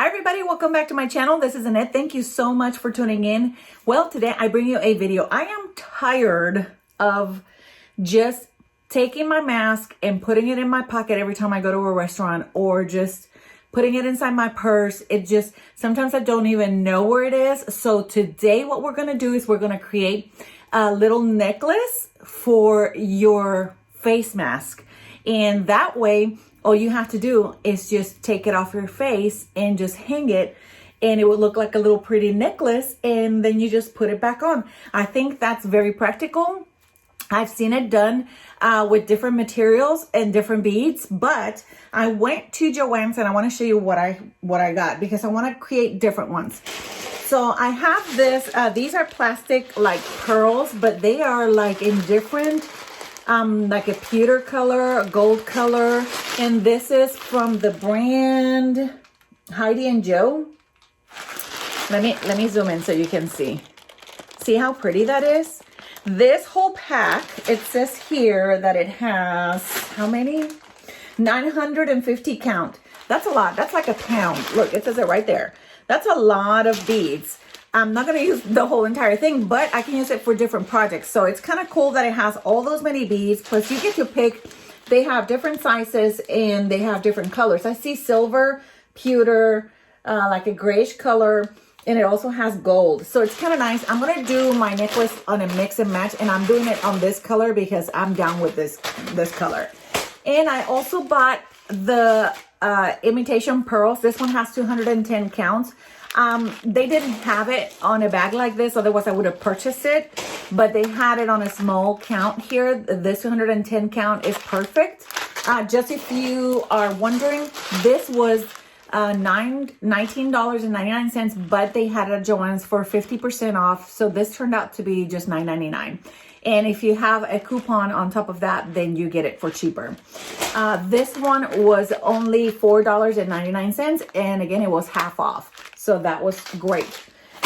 Hi everybody, welcome back to my channel. This is Annette. Thank you so much for tuning in. Well, today I bring you a video. I am tired of just taking my mask and putting it in my pocket every time I go to a restaurant, or just putting it inside my purse. It just, sometimes I don't even know where it is. So today what we're gonna do is we're gonna create a little necklace for your face mask. And that way, all you have to do is just take it off your face and just hang it, and it would look like a little pretty necklace, and then you just put it back on. I think that's very practical. I've seen it done with different materials and different beads, but I went to Joann's and I want to show you what I got, because I want to create different ones. So I have this, these are plastic like pearls, but they are like in different like a pewter color, a gold color, and this is from the brand Heidi and Joe. Let me zoom in so you can see. See how pretty that is? This whole pack, it says here that it has how many? 950 count. That's a lot. That's like a pound. Look, it says it right there. That's a lot of beads. I'm not going to use the whole entire thing, but I can use it for different projects. So it's kind of cool that it has all those many beads. Plus you get to pick, they have different sizes and they have different colors. I see silver, pewter, like a grayish color, and it also has gold. So it's kind of nice. I'm going to do my necklace on a mix and match, and I'm doing it on this color because I'm down with this color. And I also bought the imitation pearls. This one has 210 counts. They didn't have it on a bag like this, otherwise I would have purchased it, but they had it on a small count here. This 210 count is perfect. Just if you are wondering, this was $19.99, but they had it at Joann's for 50% off. So this turned out to be just $9.99. And if you have a coupon on top of that, then you get it for cheaper. This one was only $4.99. And again, it was half off. So that was great.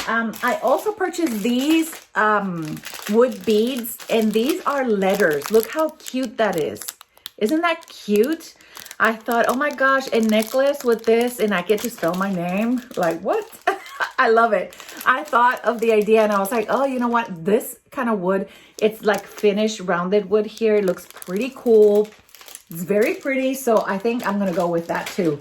I also purchased these wood beads, and these are letters. Look how cute that is. Isn't that cute? I thought, oh my gosh, a necklace with this, and I get to spell my name. Like, what? I love it. I thought of the idea, and I was like, oh, you know what? This kind of wood, it's like finished rounded wood here. It looks pretty cool. It's very pretty. So I think I'm going to go with that too.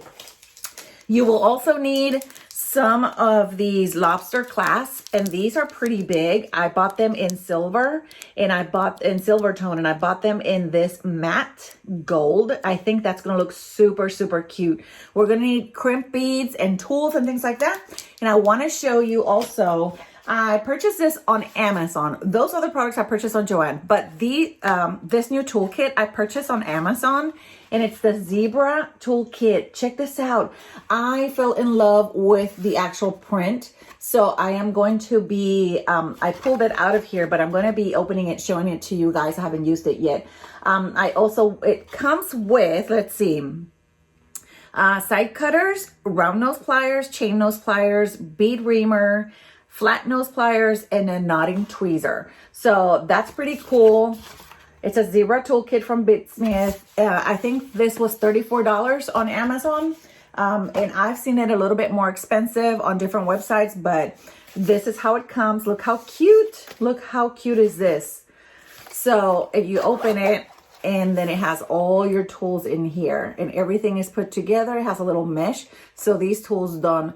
You will also need some of these lobster clasps, and these are pretty big. I bought them in silver, and I bought in silver tone, and I bought them in this matte gold. I think that's going to look super, super cute. We're going to need crimp beads and tools and things like that. And I want to show you also, I purchased this on Amazon. Those other products I purchased on Joann, but this new toolkit I purchased on Amazon, and it's the zebra toolkit. Check this out. I fell in love with the actual print. So I am going to be, I pulled it out of here, but I'm going to be opening it, showing it to you guys. I haven't used it yet. It comes with, let's see, side cutters, round nose pliers, chain nose pliers, bead reamer, flat nose pliers, and a knotting tweezer. So that's pretty cool. It's a zebra toolkit from Bitsmith. I think this was $34 on Amazon. And I've seen it a little bit more expensive on different websites, but this is how it comes. Look how cute. Look how cute is this. So if you open it, and then it has all your tools in here, and everything is put together. It has a little mesh, so these tools don't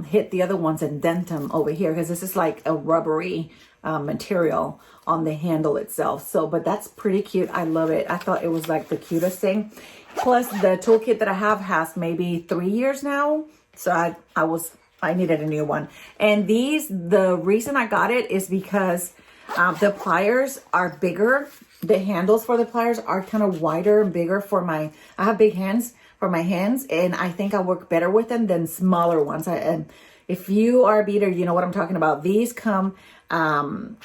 hit the other ones and dent them over here, because this is like a rubbery material on the handle itself. So, but that's pretty cute. I love it. I thought it was like the cutest thing. Plus the toolkit that I have has maybe 3 years now. So I needed a new one. And the reason I got it is because the pliers are bigger. The handles for the pliers are kind of wider and bigger for I have big hands for my hands, and I think I work better with them than smaller ones. And if you are a beater, you know what I'm talking about. These come from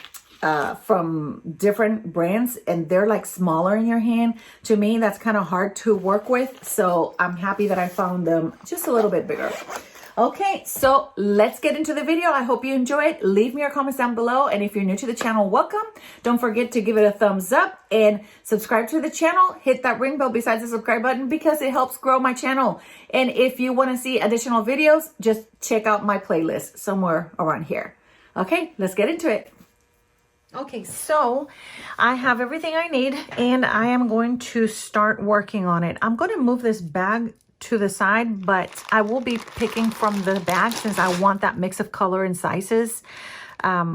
different brands, and they're like smaller in your hand. To me, that's kind of hard to work with. So I'm happy that I found them just a little bit bigger. Okay, so let's get into the video. I hope you enjoy it. Leave me your comments down below. And if you're new to the channel, welcome. Don't forget to give it a thumbs up and subscribe to the channel. Hit that ring bell besides the subscribe button because it helps grow my channel. And if you want to see additional videos, just check out my playlist somewhere around here. Okay, let's get into it. Okay, so I have everything I need and I am going to start working on it. I'm going to move this bag to the side, but I will be picking from the bag since I want that mix of color and sizes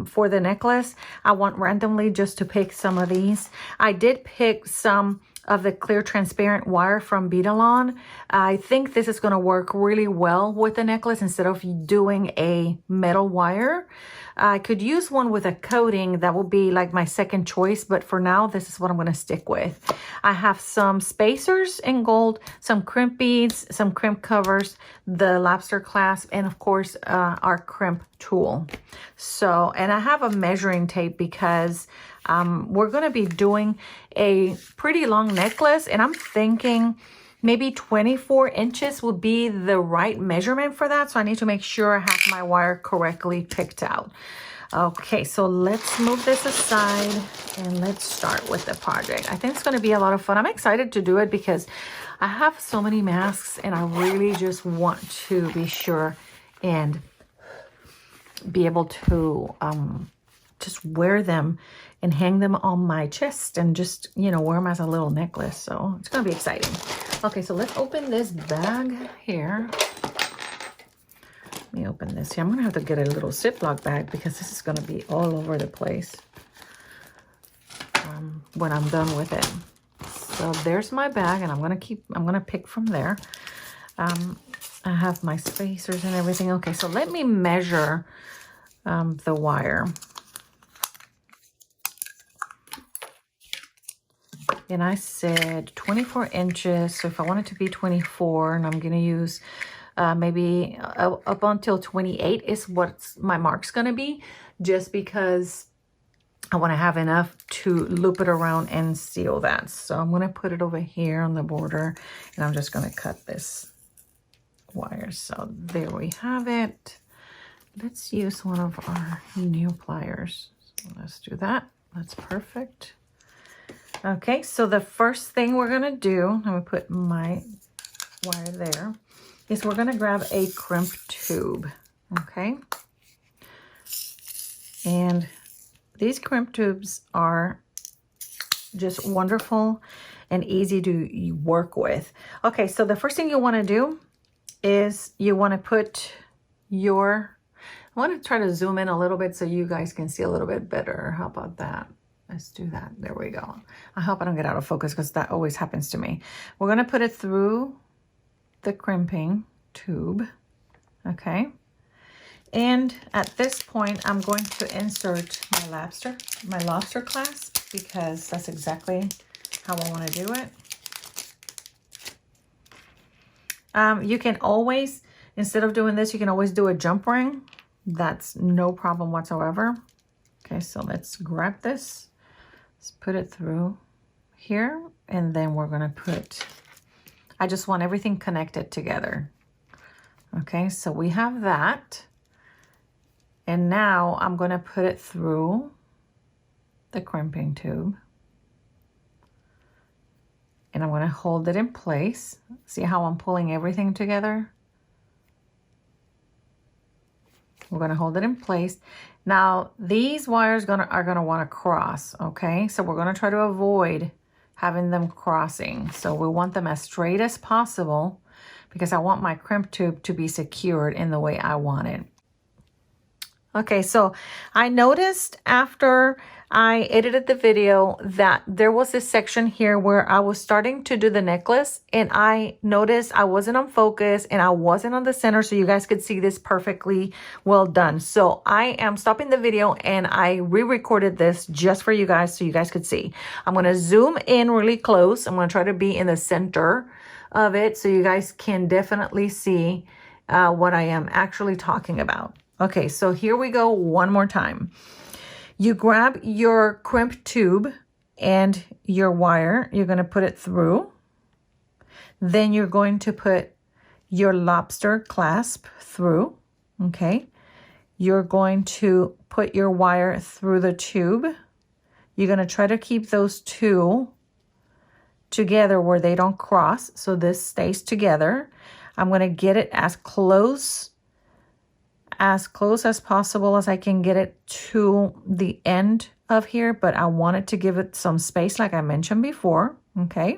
for the necklace. I want randomly just to pick some of these. I did pick some of the clear transparent wire from Beading. I think this is going to work really well with the necklace instead of doing a metal wire. I could use one with a coating. That will be like my second choice, but for now, this is what I'm going to stick with. I have some spacers in gold, some crimp beads, some crimp covers, the lobster clasp, and of course, our crimp tool. So, and I have a measuring tape because we're going to be doing a pretty long necklace, and I'm thinking maybe 24 inches would be the right measurement for that. So I need to make sure I have my wire correctly picked out. Okay, so let's move this aside and let's start with the project. I think it's going to be a lot of fun. I'm excited to do it because I have so many masks and I really just want to be sure and be able to just wear them and hang them on my chest and just, you know, wear them as a little necklace. So it's going to be exciting. Okay, so let's open this bag here. Let me open this here. I'm going to have to get a little Ziploc bag because this is going to be all over the place when I'm done with it. So there's my bag and I'm going to pick from there. I have my spacers and everything. Okay, so let me measure the wire. And I said 24 inches. So if I want it to be 24, and I'm going to use maybe up until 28 is what my mark's going to be, just because I want to have enough to loop it around and seal that. So I'm going to put it over here on the border, and I'm just going to cut this wire. So there we have it. Let's use one of our nail pliers. So let's do that. That's perfect. Okay, so the first thing we're going to do, I'm going to put my wire there, is we're going to grab a crimp tube, okay? And these crimp tubes are just wonderful and easy to work with. Okay, so the first thing you want to do is you want to put your, I want to try to zoom in a little bit so you guys can see a little bit better. How about that? Let's do that. There we go. I hope I don't get out of focus because that always happens to me. We're going to put it through the crimping tube. Okay. And at this point, I'm going to insert my lobster clasp because that's exactly how I want to do it. You can always, instead of doing this, you can always do a jump ring. That's no problem whatsoever. Okay, so let's grab this. Let's put it through here, and then we're going to put, I just want everything connected together. Okay, so we have that. And now I'm going to put it through the crimping tube. And I'm going to hold it in place. See how I'm pulling everything together? We're going to hold it in place. Now, these wires are going to want to cross, okay? So we're going to try to avoid having them crossing. So we want them as straight as possible because I want my crimp tube to be secured in the way I want it. Okay, so I noticed after I edited the video that there was this section here where I was starting to do the necklace and I noticed I wasn't on focus and I wasn't on the center so you guys could see this perfectly well done. So I am stopping the video and I re-recorded this just for you guys so you guys could see. I'm going to zoom in really close. I'm going to try to be in the center of it so you guys can definitely see what I am actually talking about. Okay, so here we go one more time. You grab your crimp tube and your wire. You're going to put it through. Then you're going to put your lobster clasp through, okay? You're going to put your wire through the tube. You're going to try to keep those two together where they don't cross, so this stays together. I'm going to get it as close as possible as I can get it to the end of here, but I wanted to give it some space like I mentioned before, okay?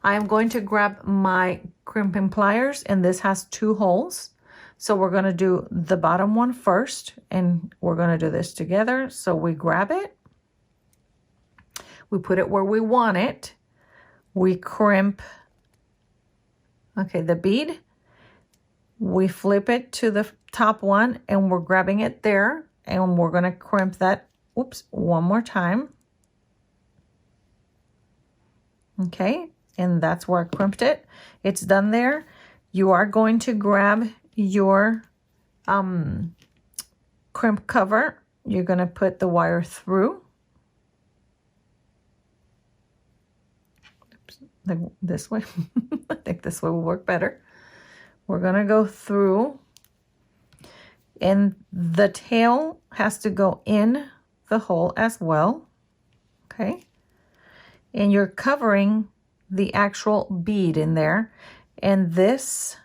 I'm going to grab my crimping pliers, and this has 2 holes. So we're going to do the bottom one first, and we're going to do this together. So we grab it, we put it where we want it, we crimp, okay, the bead, we flip it to the top one, and we're grabbing it there, and we're going to crimp that, oops, one more time. Okay, and that's where I crimped it. It's done there. You are going to grab your crimp cover. You're going to put the wire through. Oops, this way. I think this way will work better. We're going to go through, and the tail has to go in the hole as well, okay? And you're covering the actual bead in there, and this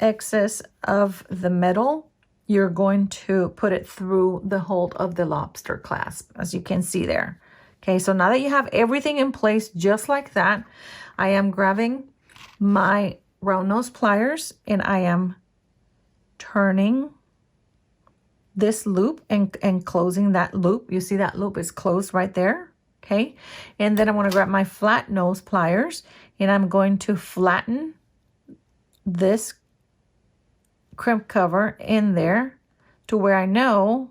excess of the metal, you're going to put it through the hole of the lobster clasp, as you can see there. Okay, so now that you have everything in place just like that, I am grabbing my round nose pliers, and I am turning this loop and closing that loop. You see that loop is closed right there, okay? And then I want to grab my flat nose pliers, and I'm going to flatten this crimp cover in there to where I know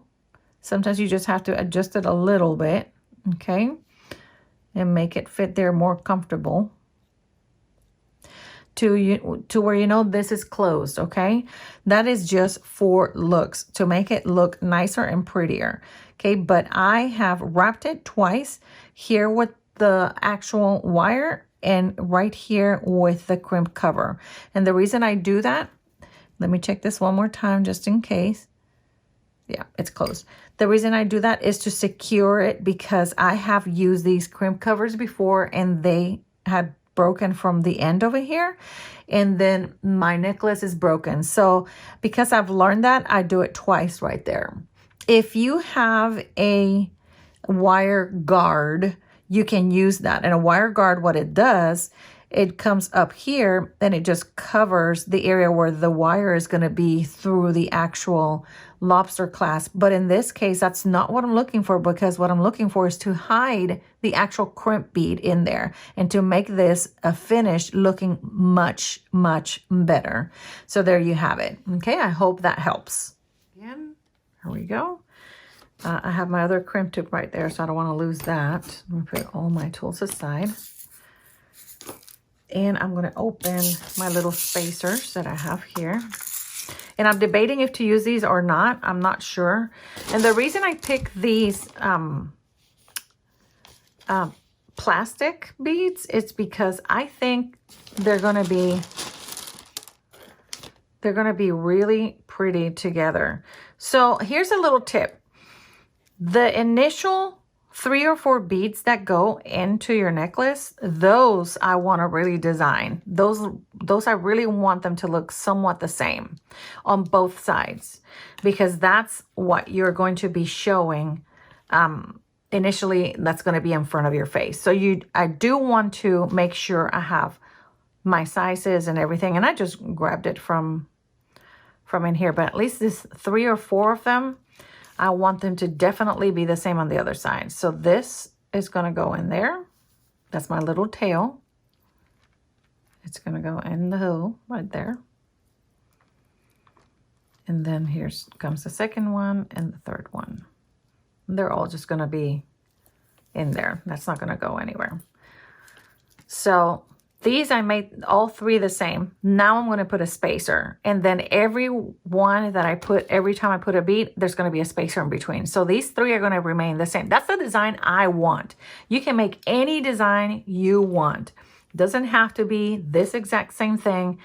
sometimes you just have to adjust it a little bit, okay? And make it fit there more comfortable. To where you know this is closed, okay? That is just for looks, to make it look nicer and prettier, okay? But I have wrapped it twice, here with the actual wire and right here with the crimp cover. And the reason I do that, let me check this one more time just in case. Yeah, it's closed. The reason I do that is to secure it, because I have used these crimp covers before and they had broken from the end over here, and then my necklace is broken. So because I've learned that, I do it twice right there. If you have a wire guard, you can use that. And a wire guard, what it does, it comes up here and it just covers the area where the wire is going to be through the actual lobster clasp. But in this case, that's not what I'm looking for, because what I'm looking for is to hide the actual crimp bead in there and to make this a finish looking much, much better. So there you have it. Okay, I hope that helps. Again, here we go. I have my other crimp tip right there, so I don't want to lose that. I'm going to put all my tools aside. And I'm going to open my little spacers that I have here. And I'm debating if to use these or not. I'm not sure. And the reason I picked these plastic beads is because I think they're going to be really pretty together. So here's a little tip. The initial 3 or 4 beads that go into your necklace, those I want to really design. Those I really want them to look somewhat the same on both sides, because that's what you're going to be showing. Initially, that's going to be in front of your face. So I do want to make sure I have my sizes and everything. And I just grabbed it from in here, but at least this 3 or 4 of them, I want them to definitely be the same on the other side. So this is going to go in there. That's my little tail. It's going to go in the hole right there. And then here comes the second one and the third one. They're all just going to be in there. That's not going to go anywhere. So these I made all 3 the same. Now I'm going to put a spacer. And then every one that I put, every time I put a bead, there's going to be a spacer in between. So these 3 are going to remain the same. That's the design I want. You can make any design you want. Doesn't have to be this exact same thing,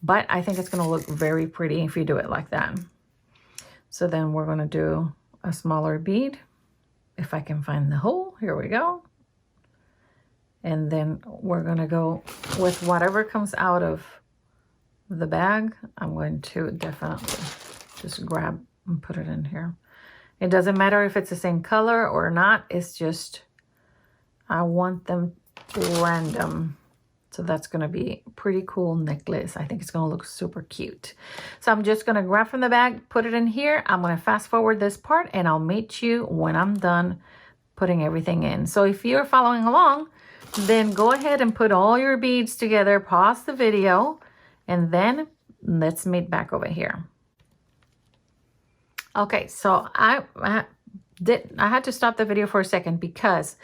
but I think it's going to look very pretty if you do it like that. So then we're going to do a smaller bead. If I can find the hole, here we go. And then we're going to go with whatever comes out of the bag. I'm going to definitely just grab and put it in here. It doesn't matter if it's the same color or not. It's just, I want them random. So that's going to be a pretty cool necklace. I think it's going to look super cute. So I'm just going to grab from the bag, put it in here. I'm going to fast forward this part and I'll meet you when I'm done putting everything in. So if you're following along, then go ahead and put all your beads together, pause the video, and then let's meet back over here. Okay, so I had to stop the video for a second because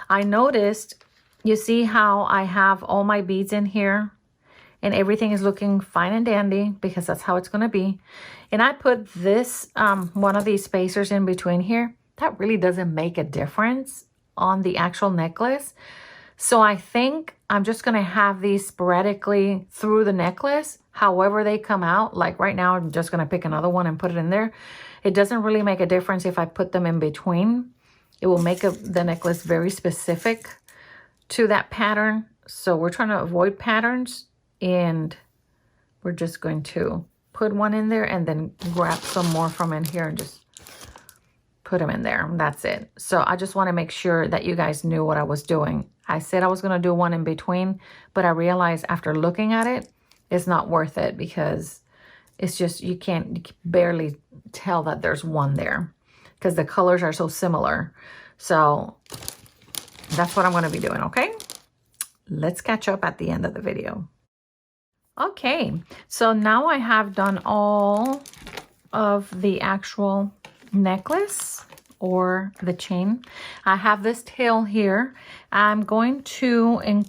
I noticed, you see how I have all my beads in here and everything is looking fine and dandy because that's how it's going to be. And I put this, one of these spacers in between here. That really doesn't make a difference on the actual necklace. So I think I'm just going to have these sporadically through the necklace, however they come out. Like right now, I'm just going to pick another one and put it in there. It doesn't really make a difference if I put them in between. It will make the necklace very specific to that pattern. So we're trying to avoid patterns, and we're just going to put one in there and then grab some more from in here and just put them in there. That's it. So I just want to make sure that you guys knew what I was doing. I said I was going to do one in between, but I realized after looking at it, it's not worth it because it's just, you can barely tell that there's one there because the colors are so similar. So that's what I'm going to be doing, okay? Let's catch up at the end of the video. Okay, so now I have done all of the actual necklace or the chain. I have this tail here. I'm going to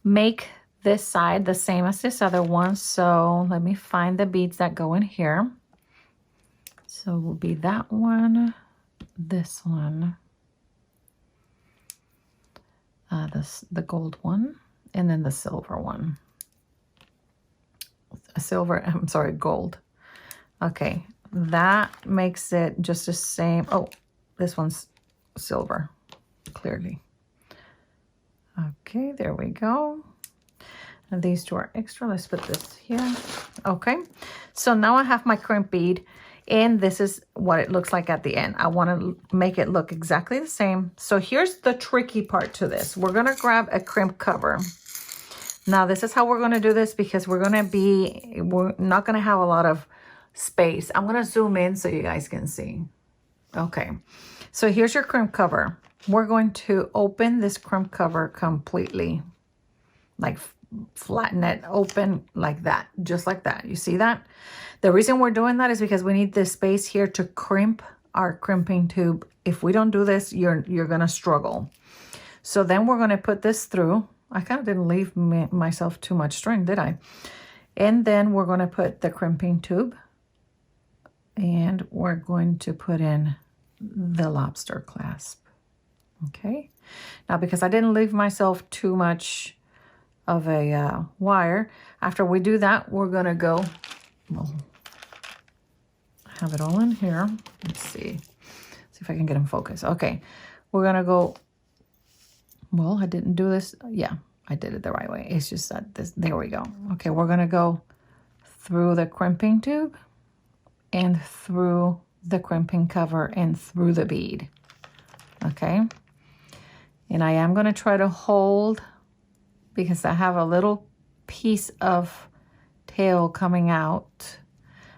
make this side the same as this other one. So let me find the beads that go in here. So it will be that one, this one, the gold one, and then the silver one. Gold. Okay, that makes it just the same. Oh, this one's silver, clearly. Okay, there we go. And these two are extra. Let's put this here. Okay, so now I have my crimp bead, and this is what it looks like at the end. I want to make it look exactly the same. So here's the tricky part to this. We're going to grab a crimp cover. Now, this is how we're going to do this because we're not going to have a lot of space. I'm going to zoom in so you guys can see. Okay, so here's your crimp cover. We're going to open this crimp cover completely, like flatten it open like that, just like that. You see that? The reason we're doing that is because we need this space here to crimp our crimping tube. If we don't do this, you're going to struggle. So then we're going to put this through. I kind of didn't leave myself too much string, did I? And then we're going to put the crimping tube, and we're going to put in the lobster clasp. Okay. Now, because I didn't leave myself too much of a wire, after we do that, we're going to go, well, have it all in here. Let's see if I can get in focus. Okay. We're going to go, well, I didn't do this. Yeah, I did it the right way. It's just that there we go. Okay, we're going to go through the crimping tube and through the crimping cover and through the bead. Okay. And I am going to try to hold because I have a little piece of tail coming out.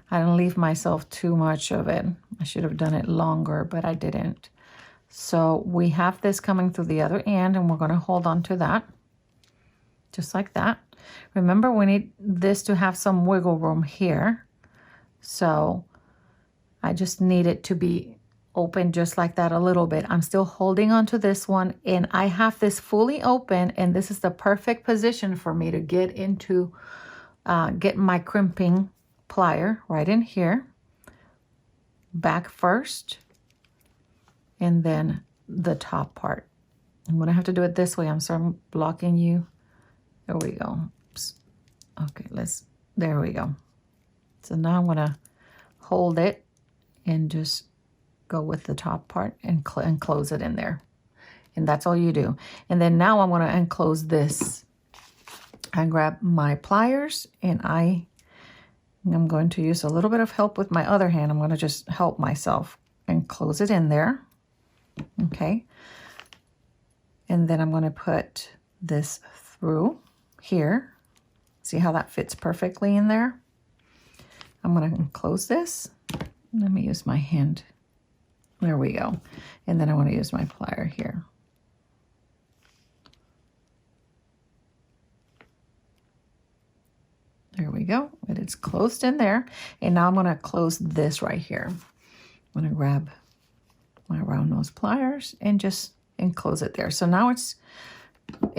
I didn't leave myself too much of it. I should have done it longer, but I didn't. So we have this coming through the other end, and we're going to hold on to that just like that. Remember, we need this to have some wiggle room here. So I just need it to be open just like that a little bit. I'm still holding on to this one, and I have this fully open, and this is the perfect position for me to get into, get my crimping plier right in here, back first, and then the top part. I'm gonna have to do it this way. I'm sorry, I'm blocking you. There we go. Oops. Okay, there we go. So now I'm gonna hold it and just go with the top part and close it in there. And that's all you do. And then now I'm gonna enclose this. I grab my pliers and I'm going to use a little bit of help with my other hand. I'm gonna just help myself and close it in there. Okay. And then I'm gonna put this through here. See how that fits perfectly in there? I'm going to close this. Let me use my hand. There we go. And then I want to use my plier here. There we go. It is closed in there. And now I'm going to close this right here. I'm going to grab my round nose pliers and just enclose it there. So now it's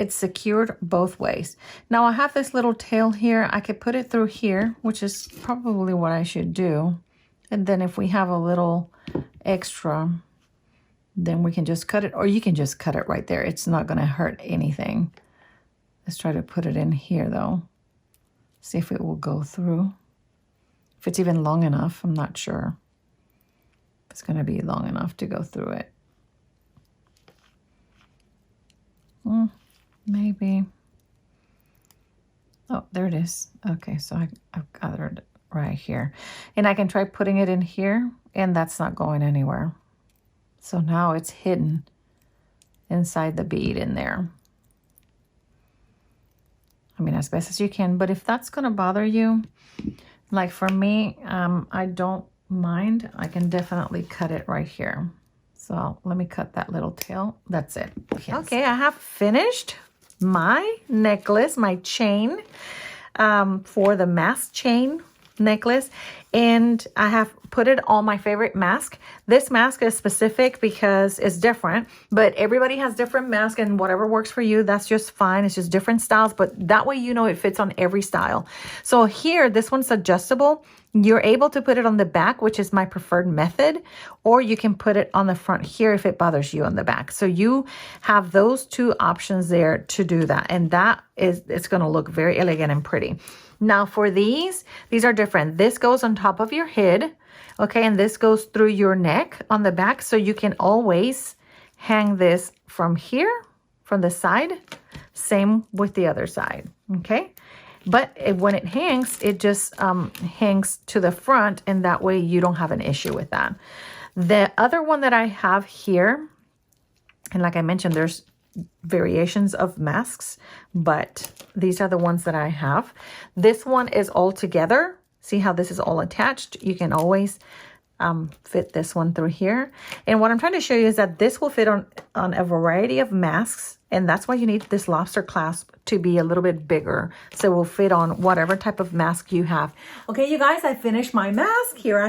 secured both ways. Now I have this little tail here. I could put it through here, which is probably what I should do. And then if we have a little extra, then we can just cut it, or you can just cut it right there. It's not going to hurt anything. Let's try to put it in here though. See if it will go through. If it's even long enough, I'm not sure. It's going to be long enough to go through it. Maybe. Oh, there it is. Okay, so I've gathered it right here. And I can try putting it in here, and that's not going anywhere. So now it's hidden inside the bead in there. I mean, as best as you can. But if that's going to bother you, like for me, I don't mind. I can definitely cut it right here. So let me cut that little tail. That's it. Yes. Okay, I have finished my necklace, my chain for the mask chain necklace. And I have put it on my favorite mask. This mask is specific because it's different, but everybody has different masks, and whatever works for you, that's just fine. It's just different styles, but that way you know it fits on every style. So here, this one's adjustable. You're able to put it on the back, which is my preferred method, or you can put it on the front here if it bothers you on the back. So you have those two options there to do that. And it's going to look very elegant and pretty. Now for these are different. This goes on top of your head, okay? And this goes through your neck on the back. So you can always hang this from here, from the side. Same with the other side, okay? But when it hangs, it just hangs to the front, and that way you don't have an issue with that. The other one that I have here, and like I mentioned, there's variations of masks, but these are the ones that I have. This one is all together. See how this is all attached? You can always fit this one through here. And what I'm trying to show you is that this will fit on a variety of masks, and that's why you need this lobster clasp to be a little bit bigger, so it will fit on whatever type of mask you have. Okay, you guys, I finished my mask. Here I